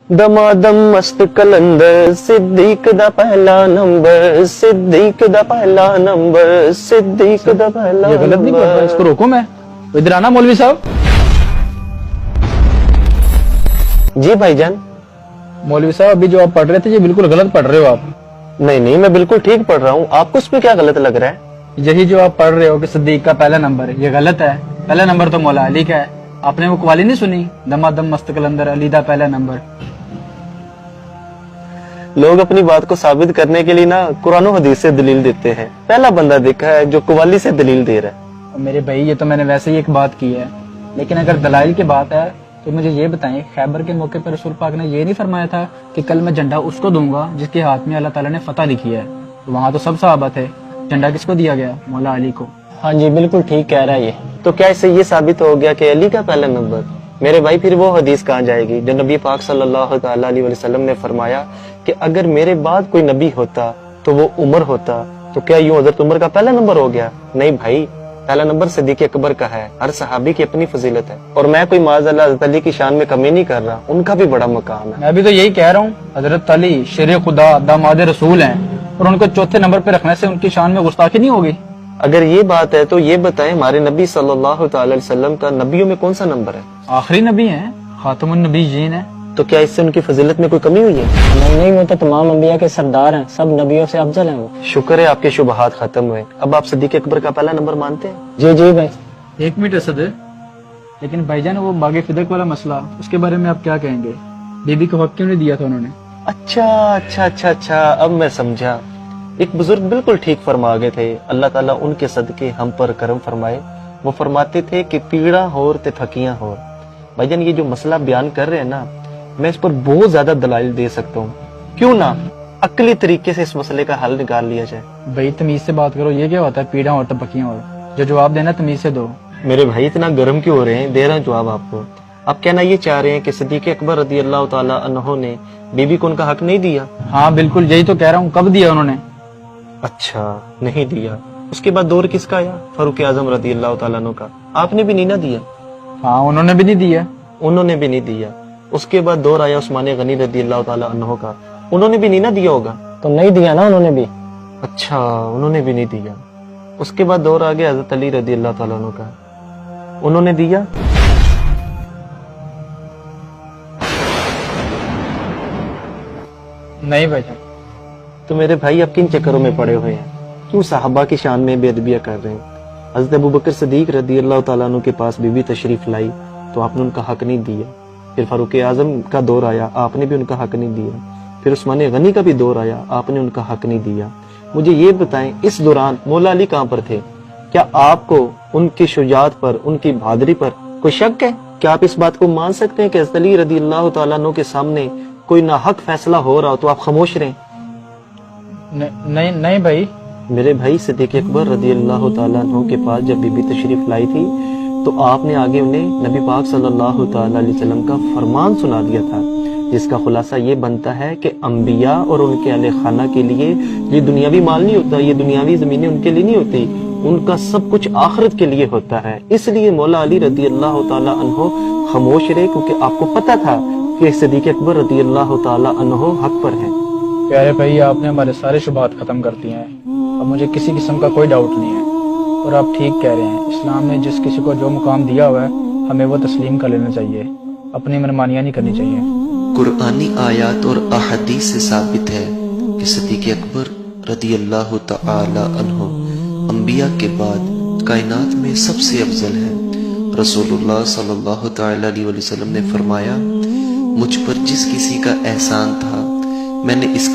दमादम मस्त कलंदर सिद्दीक दा पहला नंबर सिद्दीक दा पहला नंबर सिद्दीक दा पहला ये गलत नहीं पढ़ रहा, इसको रोको मैं। इधर आना मौलवी साहब। जी भाईजान। मौलवी साहब अभी जो आप पढ़ रहे थे ये बिल्कुल गलत पढ़ रहे हो आप। नहीं नहीं, मैं बिल्कुल ठीक पढ़ रहा हूँ, आपको उसमें क्या गलत लग रहा है? यही जो आप पढ़ रहे हो कि सिद्दीक का पहला नंबर ये गलत है। पहला नंबर तो मौला अली का है। आपने वो कवाली नहीं सुनी, दमादम मस्त कलंदर अली दा पहला नंबर। लोग अपनी बात को साबित करने के लिए ना कुरान और हदीस से दलील देते हैं। पहला बंदा देखा है जो कवाली से दलील दे रहा है। और मेरे भाई ये तो मैंने वैसे ही एक बात की है, लेकिन अगर दलाइल की बात है तो मुझे ये बताएं, खैबर के मौके पर रसूल पाक ने ये नहीं फरमाया था कि कल मैं झंडा उसको दूंगा जिसके हाथ में अल्लाह ताला ने फतह लिखी है? तो वहाँ तो सब सहाबा थे, झंडा किसको दिया गया? मौला अली को। हाँ जी, बिल्कुल ठीक कह रहा है ये। तो क्या इससे ये साबित हो गया कि अली का पहला नंबर? मेरे भाई फिर वो हदीस कहाँ जाएगी जो नबी पाक सल्लल्लाहु ताला अलैहि वसल्लम ने फरमाया कि अगर मेरे बाद कोई नबी होता तो वो उमर होता। तो क्या यूं हजरत उमर का पहला नंबर हो गया? नहीं भाई, पहला नंबर सिद्दीक अकबर का है। हर सहाबी की अपनी फजीलत है और मैं कोई माज़अल्लाह हज़रत अली की शान में कमी नहीं कर रहा, उनका भी बड़ा मकाम है। मैं भी तो यही कह रहा हूँ, हजरत अली शेर खुदा दामाद रसूल हैं और उनको चौथे नंबर पे रखने से उनकी शान में गुस्ताखी नहीं होगी? अगर ये बात है तो ये बताएं, हमारे नबी सल्लल्लाहु ताला अलैहि वसल्लम का नबियों में कौन सा नंबर है? आखिरी नबी हैं, खातमुन नबीयीन है। तो क्या इससे उनकी फजीलत में कोई कमी हुई है? नहीं, वो तो तमाम अंबिया के सरदार हैं, सब नबियों से अफजल हैं वो। शुक्र है आपके शुबहात खत्म हुए। अब आप सिद्दीक अकबर का पहला नंबर मानते हैं? जी जी भाई। एक मिनट असद, लेकिन भाईजान वो बागे फिदक वाला मसला, उसके बारे में आप क्या कहेंगे? बीबी को हक क्यों नहीं दिया था उन्होंने? अच्छा, अब मैं समझा। एक बुजुर्ग बिल्कुल ठीक फरमा गए थे, अल्लाह ताला उनके सदके हम पर करम फरमाए। वो फरमाते थे कि पीड़ा होर ते थकियां होर। भाईजान ये जो मसला बयान कर रहे हैं ना, मैं इस पर बहुत ज्यादा दलाइल दे सकता हूँ। क्यों ना अकली तरीके से इस मसले का हल निकाल लिया जाए। भाई तमीज से बात करो, ये क्या होता है पीड़ा और तपकियां? और जो जवाब देना तमीज से दो। मेरे भाई इतना गर्म क्यों हो रहे हैं? दे रहा हूं जवाब आपको। आप कहना ये चाह रहे हैं कि सिद्दीक अकबर रदी अल्लाह ताला अन्हो ने बीबी को उनका हक नहीं दिया? हाँ बिल्कुल, यही तो कह रहा हूँ। कब दिया उन्होंने? अच्छा, नहीं दिया। उसके बाद दौर किसका आया? फारूक आजम रदी अल्लाह ताला अन्हो का। आपने भी नहीं ना दिया? हाँ, उन्होंने भी नहीं दिया। उन्होंने भी नहीं दिया। उसके बाद दौर आया उस्मान गनी रदी अल्लाह ताला अन्हो का। उन्होंने भी नहीं ना दिया होगा? तो नहीं दिया ना उन्होंने भी। अच्छा, उन्होंने भी नहीं दिया। उसके बाद दौर आ गया हज़रत अली रदी अल्लाह ताला अन्हो का। उन्होंने दिया? नहीं भाईजान। तो मेरे भाई अब किन चक्करों में पड़े हुए हैं? क्यों साहबा की शान में बेअदबियां कर रहे हैं? हज़रत अबू बकर सिद्दीक रदी अल्लाह ताला अन्हु के पास बीबी तशरीफ लाई तो आपने उनका हक नहीं दिया। फिर फारूक आजम का दौर आया, आपने भी उनका हक नहीं दिया। फिर उस्मान गनी का भी दौर आया, आपने उनका हक नहीं दिया। मुझे ये बताएं, इस दौरान मौला अली कहाँ पर थे? क्या आपको उनकी शुजात पर, उनकी बहादुरी पर कोई शक है? क्या आप इस बात को मान सकते हैं कि हज़रत अली रदी अल्लाह ताला अन्हु के सामने कोई नाहक फैसला हो रहा हो तो आप खामोश रहें? नहीं भाई। मेरे भाई सिद्दीक अकबर रदी अल्लाह ताला अन्हु के पास जब बीबी तशरीफ लाई थी तो आपने आगे उन्हें नबी पाक सल्लल्लाहु ताला अलैहि वसल्लम का फरमान सुना दिया था, जिसका खुलासा ये बनता है कि अंबिया और उनके अहले खाना के लिए ये दुनियावी माल नहीं होता, ये दुनियावी जमीनें उनके लिए नहीं होती, उनका सब कुछ आखिरत के लिए होता है। इसलिए मौला अली रदी अल्लाह ताला अन्हु खामोश रहे, क्योंकि आपको पता था कि सिद्दीक अकबर रदी अल्लाह ताला अन्हु हक पर है। प्यारे भाई, आपने हमारे सारे शुबहात खत्म कर दिए हैं। अब मुझे किसी किस्म का कोई डाउट नहीं है और आप ठीक कह रहे हैं। इस्लाम ने जिस किसी को जो मुकाम दिया हुआ है हमें वो तस्लीम कर लेना चाहिए, अपनी मनमानियां नहीं करनी चाहिए। कुरानी आयात और अहदीस से साबित है कि सिद्दीक अकबर रदी अल्लाह तआला अन्हु अंबिया के बाद कायनात में सबसे अफजल है। रसूलुल्लाह सल्लल्लाहु तआला अलैहि वसल्लम ने फरमाया, मुझ पर जिस किसी का एहसान था मैंने इसका